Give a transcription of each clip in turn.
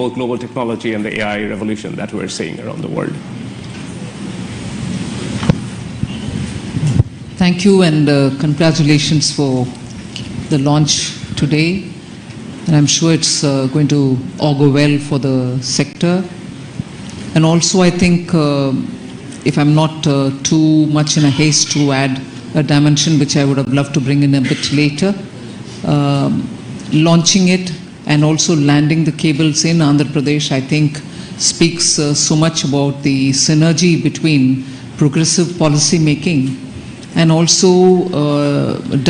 both global technology and the AI revolution that we're seeing around the world. Thank you, and congratulations for the launch today. And I'm sure it's going to augur well for the sector. And also, I think, if I'm not too much in a haste to add a dimension which I would have loved to bring in a bit later, launching it and also landing the cables in Andhra Pradesh, I think, speaks so much about the synergy between progressive policy making and also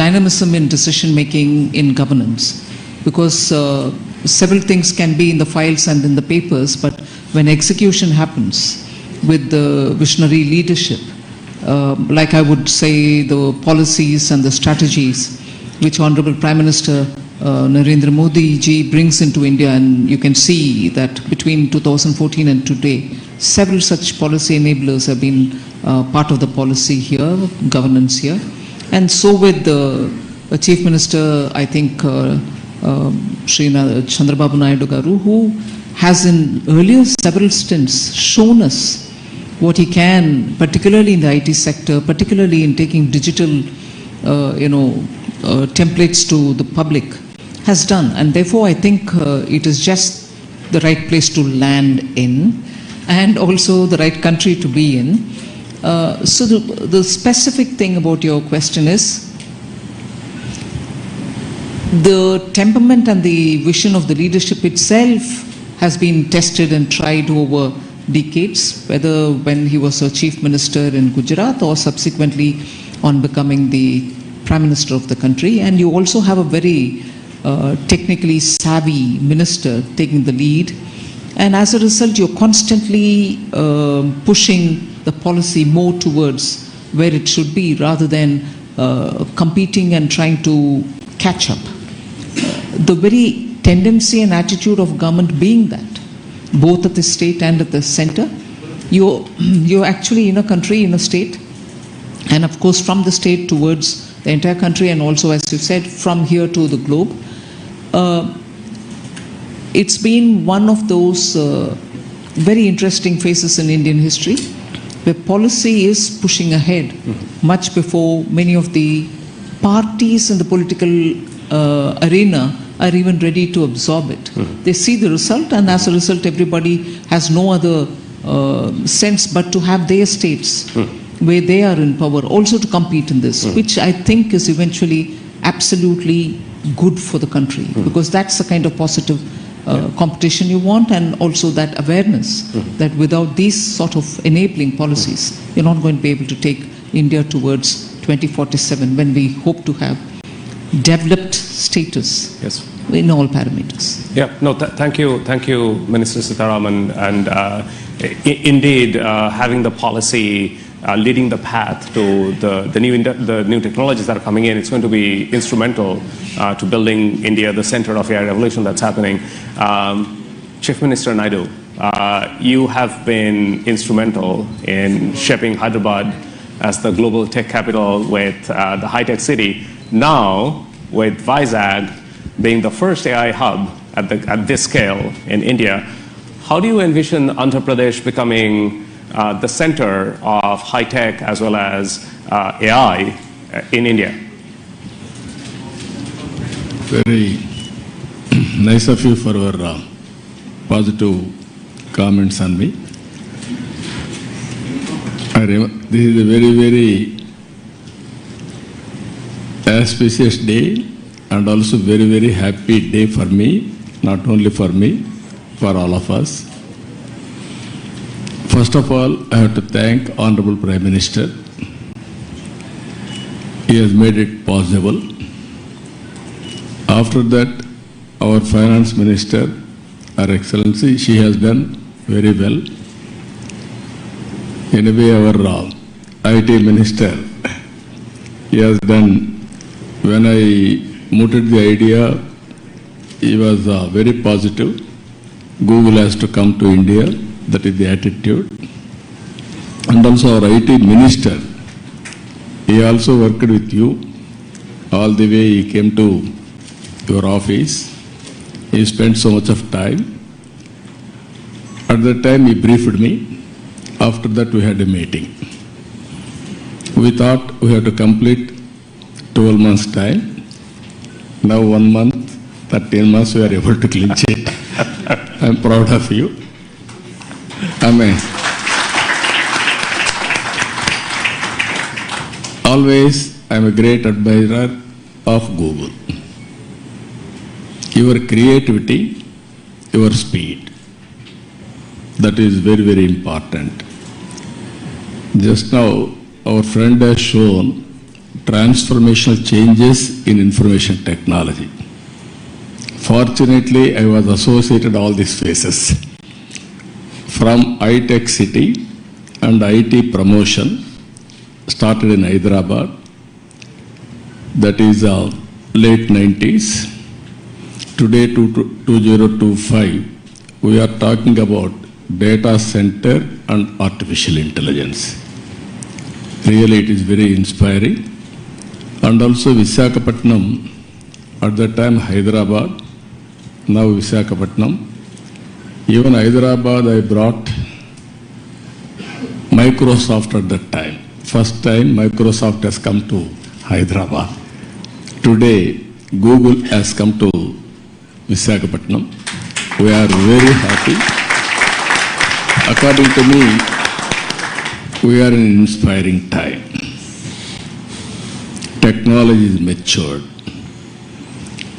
dynamism in decision making in governance. Because several things can be in the files and in the papers, but when execution happens with the visionary leadership, like I would say the policies and the strategies which Honorable Prime Minister Narendra Modi ji brings into India, and you can see that between 2014 and today, several such policy enablers have been part of the policy here, governance here. And so with the Chief Minister, I think, Chandrababu Naidu Garu, who has in earlier several stints shown us what he can, particularly in the IT sector, particularly in taking digital, templates to the public, has done. And therefore, I think it is just the right place to land in, and also the right country to be in. So the specific thing about your question is, the temperament and the vision of the leadership itself has been tested and tried over decades, whether when he was a chief minister in Gujarat or subsequently on becoming the prime minister of the country. And you also have a very technically savvy minister taking the lead. And as a result, you're constantly pushing the policy more towards where it should be, rather than competing and trying to catch up. The very tendency and attitude of government being that, both at the state and at the center, you're actually in a country, in a state, and of course from the state towards the entire country, and also, as you said, from here to the globe. It's been one of those very interesting phases in Indian history, where policy is pushing ahead much before many of the parties in the political arena are even ready to absorb it. They see the result, and as a result, everybody has no other sense but to have their states where they are in power also to compete in this, which I think is eventually absolutely good for the country, because that's the kind of positive competition you want, and also that awareness that without these sort of enabling policies, you're not going to be able to take India towards 2047, when we hope to have developed status in all parameters. Yeah, no, thank you, Minister Seetharaman. And indeed, having the policy leading the path to the new technologies that are coming in, it's going to be instrumental to building India, the center of AI revolution that's happening. Chief Minister Naidu, you have been instrumental in shaping Hyderabad as the global tech capital with the high-tech city. Now, with Vizag being the first AI hub at this scale in India, how do you envision Andhra Pradesh becoming the center of high-tech as well as AI in India? Very nice of you for your positive comments on me. This is a very, very auspicious day, and also very, very happy day for me, not only for me, for all of us. First of all, I have to thank Honorable Prime Minister. He has made it possible. After that, our Finance Minister, Her Excellency, she has done very well. Anyway, our IT Minister, he has done. When I mooted the idea, he was very positive. Google has to come to India. That is the attitude. And also our IT Minister, he also worked with you. All the way he came to your office. He spent so much of time. At that time, he briefed me. After that, we had a meeting. We thought we had to complete 12 months' time. Now 1 month, 13 months, we are able to clinch it. I'm proud of you. Amen. Always, I'm a great admirer of Google. Your creativity, your speed. That is very, very important. Just now, our friend has shown transformational changes in information technology. Fortunately, I was associated all these phases. From iTech City and IT promotion, started in Hyderabad, that is late 90s. Today, 2025, we are talking about data center and artificial intelligence. Really, it is very inspiring. And also Visakhapatnam, at that time Hyderabad, now Visakhapatnam. Even Hyderabad, I brought Microsoft at that time. First time Microsoft has come to Hyderabad. Today, Google has come to Visakhapatnam. We are very happy. According to me, we are in an inspiring time. Technology is matured.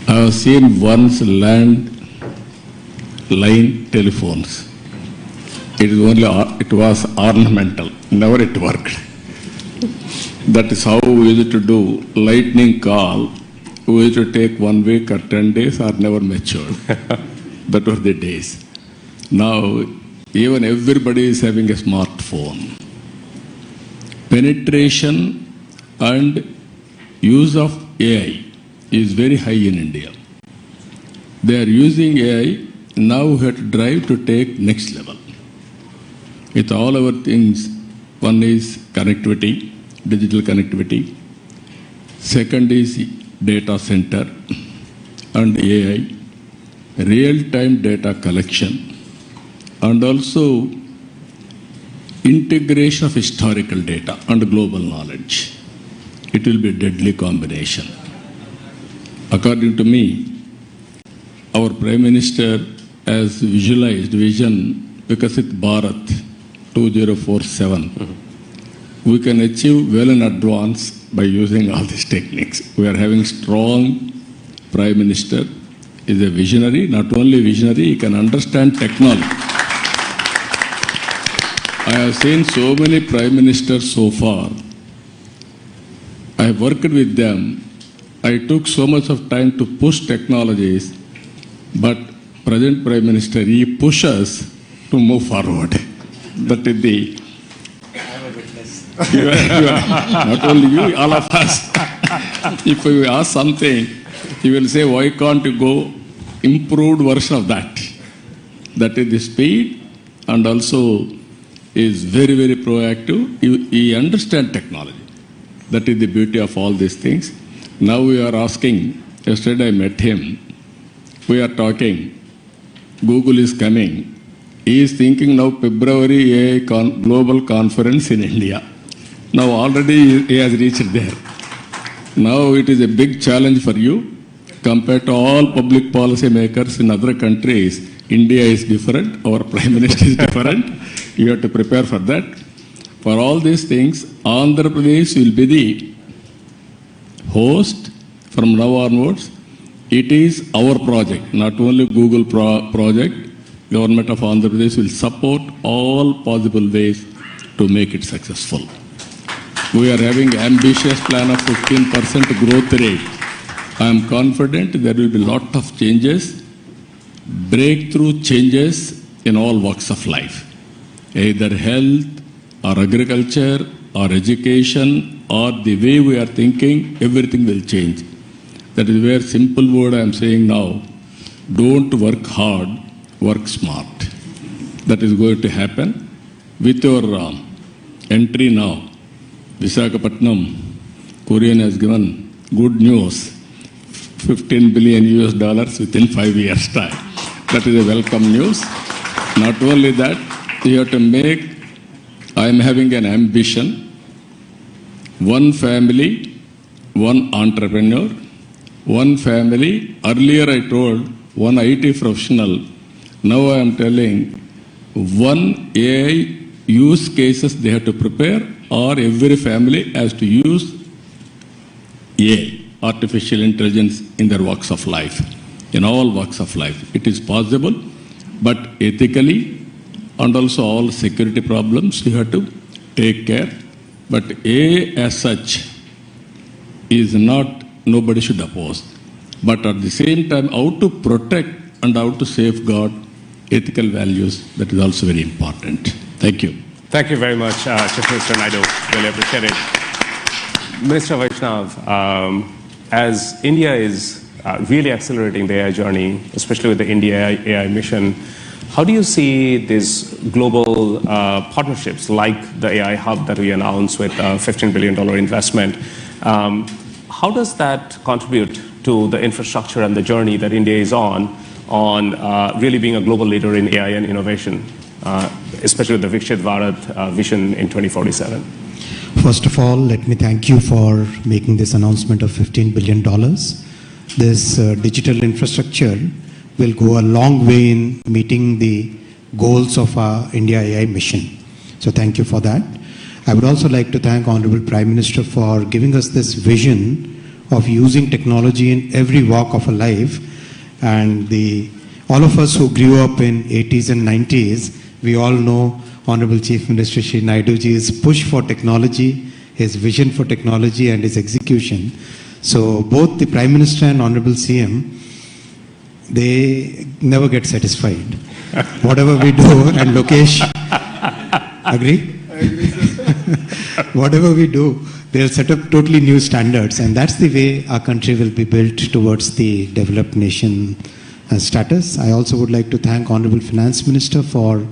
I have seen once line telephones. It was ornamental. Never it worked. That is how we used to do lightning call. We used to take 1 week or 10 days or never matured. That were the days. Now, even everybody is having a smartphone. Penetration and use of AI is very high in India. They are using AI, now we have to drive to take next level. With all our things, one is connectivity, digital connectivity. Second is data center and AI, real-time data collection, and also integration of historical data and global knowledge. It will be a deadly combination. According to me, our Prime Minister has visualized vision Viksit Bharat 2047. We can achieve well in advance by using all these techniques. We are having strong Prime Minister, is a visionary, not only visionary, he can understand technology. I have seen so many Prime Ministers so far. I have worked with them. I took so much of time to push technologies, but present Prime Minister, he pushes to move forward. That is the... not only you, all of us. If you ask something, he will say, why can't you go improved version of that? That is the speed, and also is very, very proactive. He understands technology. That is the beauty of all these things. Now we are asking, yesterday I met him, we are talking, Google is coming. He is thinking now February AI global conference in India. Now already he has reached there. Now it is a big challenge for you. Compared to all public policy makers in other countries, India is different, our Prime Minister is different. You have to prepare for that. For all these things, Andhra Pradesh will be the host from now onwards. It is our project, not only Google project. Government of Andhra Pradesh will support all possible ways to make it successful. We are having ambitious plan of 15% growth rate. I am confident there will be a lot of changes, breakthrough changes in all walks of life. Either health or agriculture or education or the way we are thinking, everything will change. That is where simple word I am saying now, don't work hard, work smart. That is going to happen. With your entry now, Visakhapatnam, Korean has given good news, $15 billion within 5 years' time. That is a welcome news. Not only that, you have to make, I am having an ambition, one family, one entrepreneur, one family. Earlier I told one IT professional. Now I am telling one AI use cases they have to prepare, or every family has to use AI, artificial intelligence, in their walks of life, in all walks of life. It is possible, but ethically and also all security problems you have to take care. But AI as such is not, nobody should oppose. But at the same time, how to protect and how to safeguard ethical values, that is also very important. Thank you. Thank you very much, Chief Minister Naidu. Really appreciate it. Minister Vaishnav, as India is really accelerating the AI journey, especially with the India AI mission, how do you see these global partnerships like the AI hub that we announced with a $15 billion investment? How does that contribute to the infrastructure and the journey that India is on really being a global leader in AI and innovation, especially with the Vikshit Bharat vision in 2047? First of all, let me thank you for making this announcement of $15 billion. This digital infrastructure will go a long way in meeting the goals of our India AI mission. So thank you for that. I would also like to thank Honorable Prime Minister for giving us this vision of using technology in every walk of a life. And all of us who grew up in 80s and 90s, we all know Honorable Chief Minister Shri Naiduji's push for technology, his vision for technology and his execution. So both the Prime Minister and Honorable CM, they never get satisfied. Whatever we do, and Lokesh, agree? I agree, sir. Whatever we do, they'll set up totally new standards, and that's the way our country will be built towards the developed nation status. I also would like to thank Honorable Finance Minister for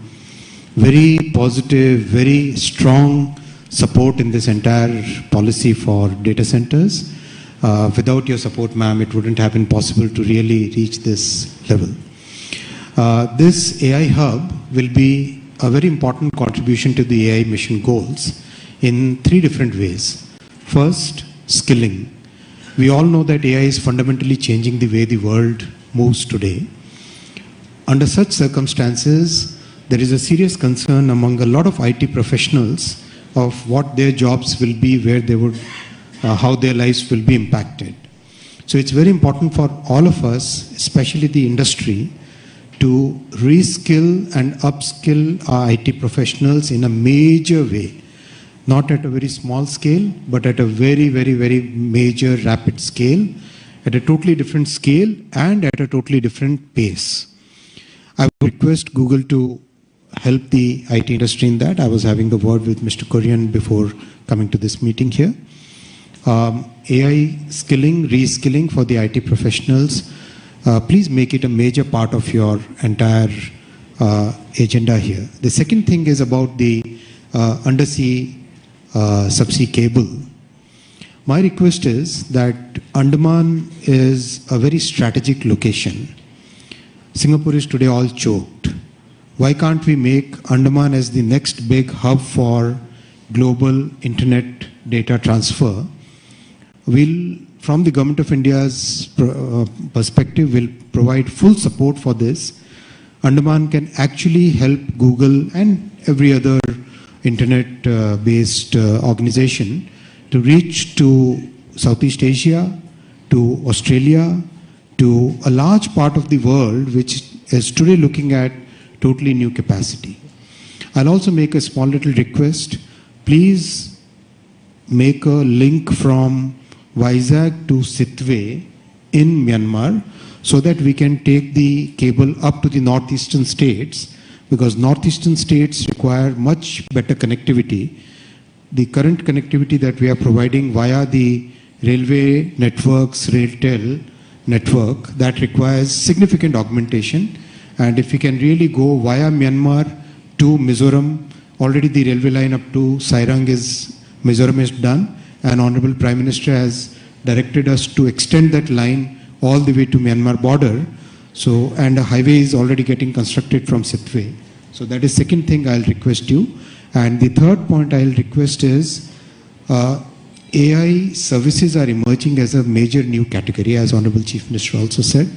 very positive, very strong support in this entire policy for data centers. Without your support, ma'am, it wouldn't have been possible to really reach this level. This AI hub will be a very important contribution to the AI mission goals in three different ways. First, skilling. We all know that AI is fundamentally changing the way the world moves today. Under such circumstances, there is a serious concern among a lot of IT professionals of what their jobs will be, where they would, how their lives will be impacted. So it's very important for all of us, especially the industry, to reskill and upskill our IT professionals in a major way. Not at a very small scale, but at a very, very, very major, rapid scale, at a totally different scale and at a totally different pace. I would request Google to help the IT industry in that. I was having a word with Mr. Korean before coming to this meeting here. AI skilling, reskilling for the IT professionals, please make it a major part of your entire agenda here. The second thing is about the undersea subsea cable. My request is that Andaman is a very strategic location. Singapore is today all choked. Why can't we make Andaman as the next big hub for global internet data transfer? We'll, from the Government of India's perspective, will provide full support for this. Andaman can actually help Google and every other internet-based organization to reach to Southeast Asia, to Australia, to a large part of the world which is today looking at totally new capacity. I'll also make a small little request. Please make a link from Vizag to Sitwe in Myanmar so that we can take the cable up to the northeastern states, because northeastern states require much better connectivity. The current connectivity that we are providing via the railway networks, RailTel network, that requires significant augmentation. And if we can really go via Myanmar to Mizoram, already the railway line up to Sairang Mizoram is done, and Honorable Prime Minister has directed us to extend that line all the way to Myanmar border. So, and a highway is already getting constructed from Sitwe. So that is second thing I'll request you. And the third point I'll request is AI services are emerging as a major new category, as Honorable Chief Minister also said.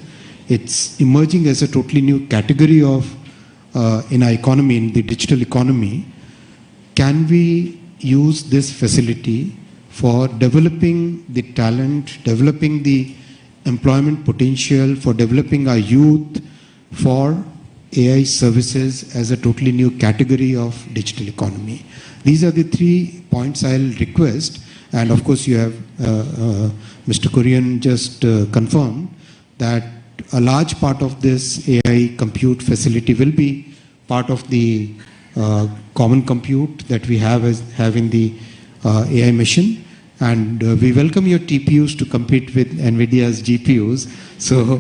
It's emerging as a totally new category of in our economy, in the digital economy. Can we use this facility for developing the talent, developing the employment potential, for developing our youth for AI services as a totally new category of digital economy? These are the 3 points I'll request. And of course, you have Mr. Kurian just confirmed that a large part of this AI compute facility will be part of the common compute that we have in the AI mission. And we welcome your TPUs to compete with NVIDIA's GPUs. So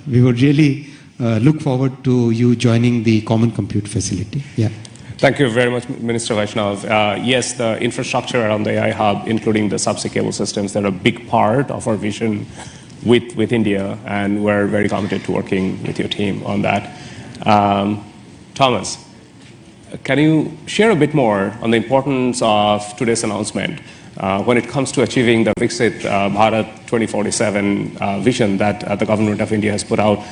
we would really look forward to you joining the common compute facility. Yeah. Thank you very much, Minister Vaishnav. Yes, the infrastructure around the AI hub, including the subsea cable systems, they're a big part of our vision with India, and we're very committed to working with your team on that. Thomas, can you share a bit more on the importance of today's announcement when it comes to achieving the Viksit Bharat 2047 vision that the government of India has put out?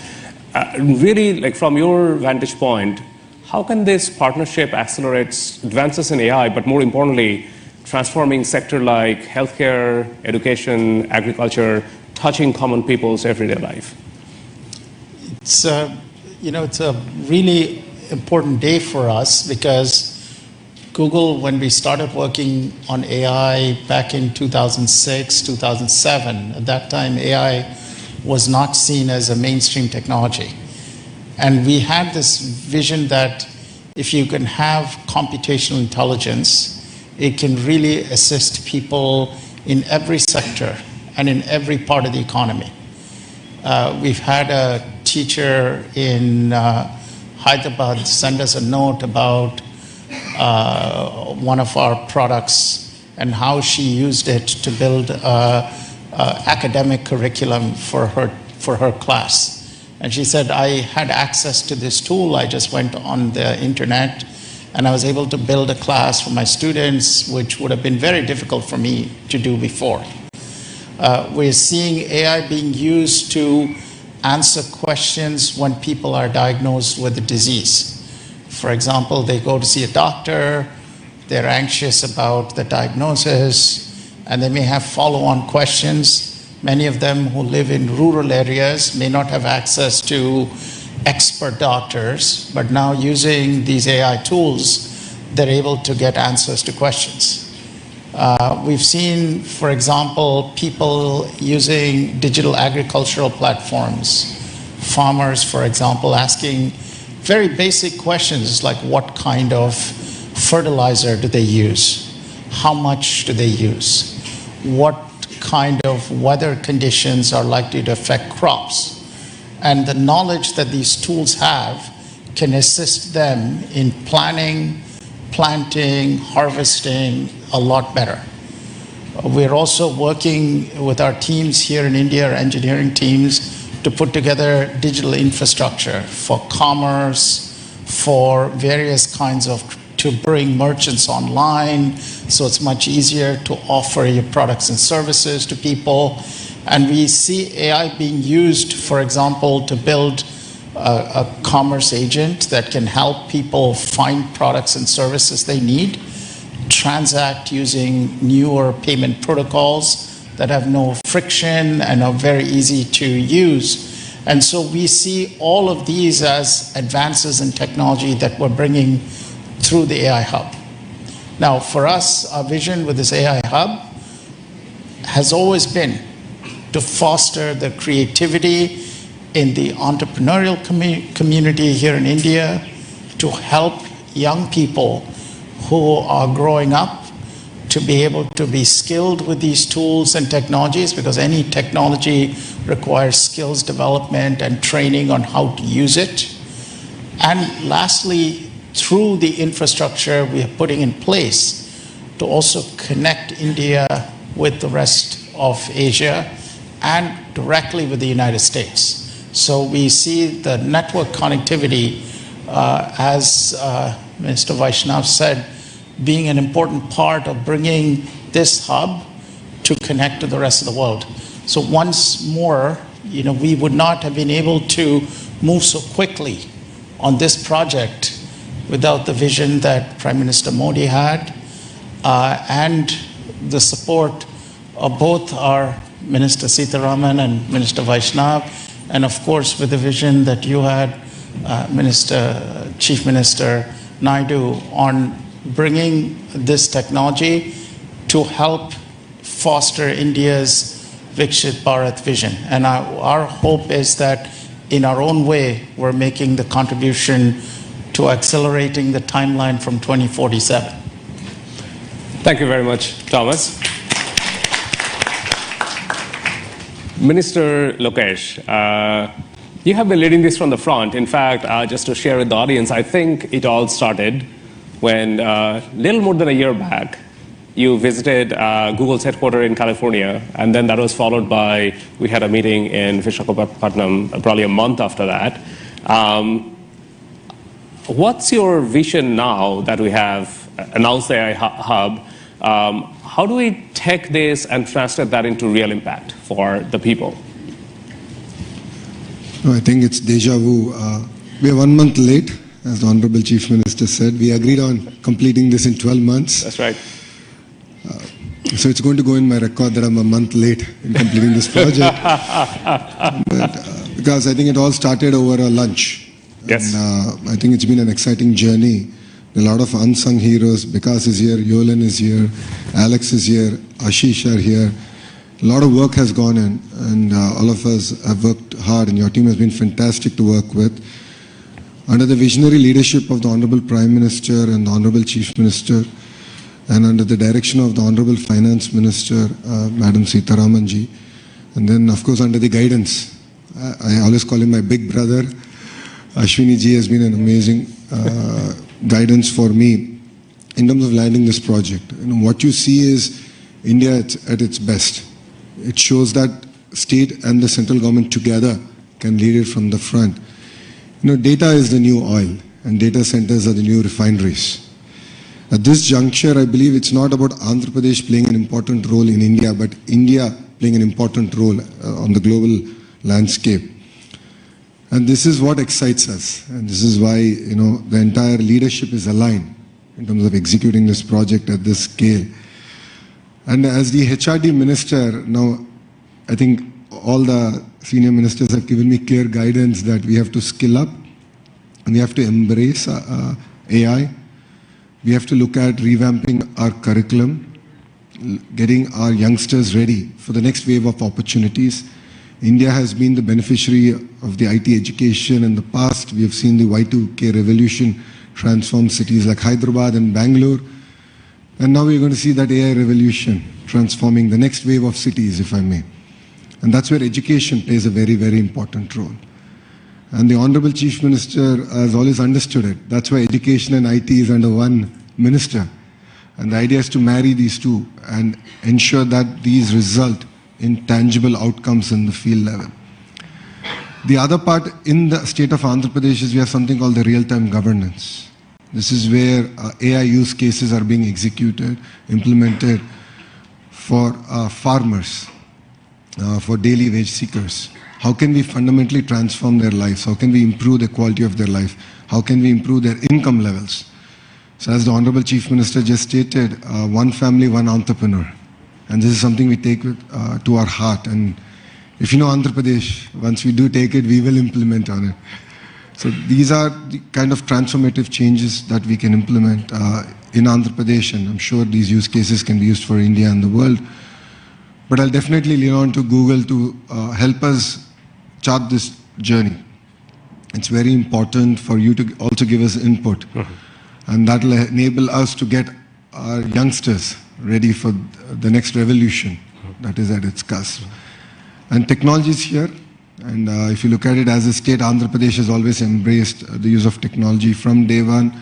Really, like from your vantage point, how can this partnership accelerate advances in AI, but more importantly, transforming sector like healthcare, education, agriculture, touching common people's everyday life? It's it's a really important day for us because Google, when we started working on AI back in 2006, 2007, at that time AI was not seen as a mainstream technology. And we had this vision that if you can have computational intelligence, it can really assist people in every sector and in every part of the economy. We've had a teacher in Hyderabad send us a note about one of our products and how she used it to build an academic curriculum for her class. And she said, I had access to this tool. I just went on the internet and I was able to build a class for my students, which would have been very difficult for me to do before. We're seeing AI being used to answer questions when people are diagnosed with a disease. For example, they go to see a doctor, they're anxious about the diagnosis, and they may have follow-on questions. Many of them who live in rural areas may not have access to expert doctors, but now using these AI tools, they're able to get answers to questions. We've seen, for example, people using digital agricultural platforms, farmers, for example, asking very basic questions like what kind of fertilizer do they use? How much do they use? What kind of weather conditions are likely to affect crops? And the knowledge that these tools have can assist them in planning, planting, harvesting a lot better. We're also working with our teams here in India, our engineering teams, to put together digital infrastructure for commerce, for various kinds of, to bring merchants online, so it's much easier to offer your products and services to people. And we see AI being used, for example, to build a commerce agent that can help people find products and services they need, transact using newer payment protocols that have no friction and are very easy to use. And so we see all of these as advances in technology that we're bringing through the AI Hub. Now, for us, our vision with this AI Hub has always been to foster the creativity in the entrepreneurial community here in India, to help young people who are growing up to be able to be skilled with these tools and technologies, because any technology requires skills development and training on how to use it. And lastly, through the infrastructure we are putting in place to also connect India with the rest of Asia and directly with the United States. So we see the network connectivity as Minister Vaishnav said, being an important part of bringing this hub to connect to the rest of the world. So once more, we would not have been able to move so quickly on this project without the vision that Prime Minister Modi had and the support of both our Minister Seetharaman and Minister Vaishnav, and of course with the vision that you had, Chief Minister Naidu, on bringing this technology to help foster India's Vikshit Bharat vision. And our hope is that in our own way, we're making the contribution to accelerating the timeline from 2047. Thank you very much, Thomas. Minister Lokesh, you have been leading this from the front. In fact, just to share with the audience, I think it all started when little more than a year back, you visited Google's headquarters in California, and then that was followed by, we had a meeting in Visakhapatnam probably a month after that. What's your vision now that we have announced the AI hub? How do we take this and translate that into real impact for the people? I think it's deja vu. We are 1 month late, as the Honorable Chief Minister said. We agreed on completing this in 12 months. That's right. So it's going to go in my record that I'm a month late in completing this project. Because I think it all started over a lunch. Yes. And, I think it's been an exciting journey. A lot of unsung heroes. Vikas is here, Yolan is here, Alex is here, Ashish are here. A lot of work has gone in, and all of us have worked hard, and your team has been fantastic to work with. Under the visionary leadership of the Honorable Prime Minister and the Honorable Chief Minister, and under the direction of the Honorable Finance Minister, Madam Seetharaman ji, and then of course under the guidance, I always call him my big brother, Ashwini ji has been an amazing guidance for me in terms of landing this project. What you see is India at its best. It shows that state and the central government together can lead it from the front. Data is the new oil, and data centers are the new refineries. At this juncture, I believe it's not about Andhra Pradesh playing an important role in India, but India playing an important role on the global landscape. And this is what excites us. And this is why, the entire leadership is aligned in terms of executing this project at this scale. And as the HRD minister, now I think all the senior ministers have given me clear guidance that we have to skill up and we have to embrace AI. We have to look at revamping our curriculum, getting our youngsters ready for the next wave of opportunities. India has been the beneficiary of the IT education in the past. We have seen the Y2K revolution transform cities like Hyderabad and Bangalore. And now we're going to see that AI revolution transforming the next wave of cities, if I may. And that's where education plays a very, very important role. And the Honorable Chief Minister has always understood it. That's why education and IT is under one minister. And the idea is to marry these two and ensure that these result in tangible outcomes in the field level. The other part in the state of Andhra Pradesh is we have something called the real-time governance. This is where AI use cases are being executed, implemented for farmers, for daily wage seekers. How can we fundamentally transform their lives? How can we improve the quality of their life? How can we improve their income levels? So as the Honorable Chief Minister just stated, one family, one entrepreneur. And this is something we take to our heart. And if you know Andhra Pradesh, once we do take it, we will implement on it. So these are the kind of transformative changes that we can implement in Andhra Pradesh, and I'm sure these use cases can be used for India and the world. But I'll definitely lean on to Google to help us chart this journey. It's very important for you to also give us input. And that will enable us to get our youngsters ready for the next revolution that is at its cusp. And technology is here. And if you look at it as a state, Andhra Pradesh has always embraced the use of technology from day one.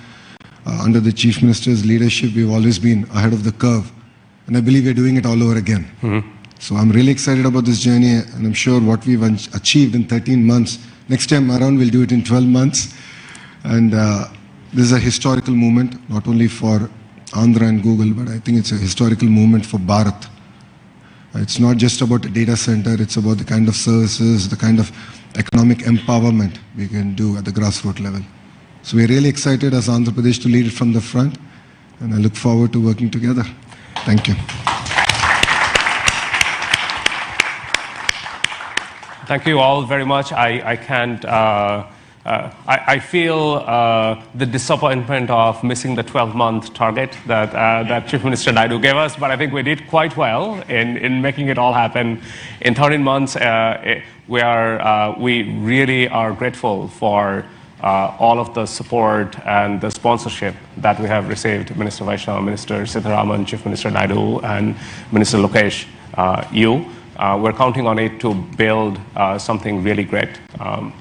Under the Chief Minister's leadership, we've always been ahead of the curve. And I believe we're doing it all over again. So I'm really excited about this journey, and I'm sure what we've achieved in 13 months, next time around we'll do it in 12 months. And this is a historical moment, not only for Andhra and Google, but I think it's a historical moment for Bharat. It's not just about a data center, it's about the kind of services, the kind of economic empowerment we can do at the grassroots level. So we're really excited as Andhra Pradesh to lead it from the front, and I look forward to working together. Thank you. Thank you all very much. I can't. I feel the disappointment of missing the 12-month target that Chief Minister Naidu gave us, but I think we did quite well in making it all happen. In 13 months, we really are grateful for all of the support and the sponsorship that we have received. Minister Vaishnav, Minister Seetharaman, Chief Minister Naidu, and Minister Lokesh, we're counting on it to build something really great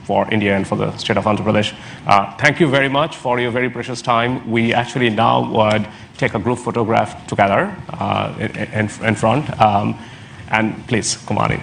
for India and for the state of Andhra Pradesh. Thank you very much for your very precious time. We actually now would take a group photograph together in front. And please, come on in.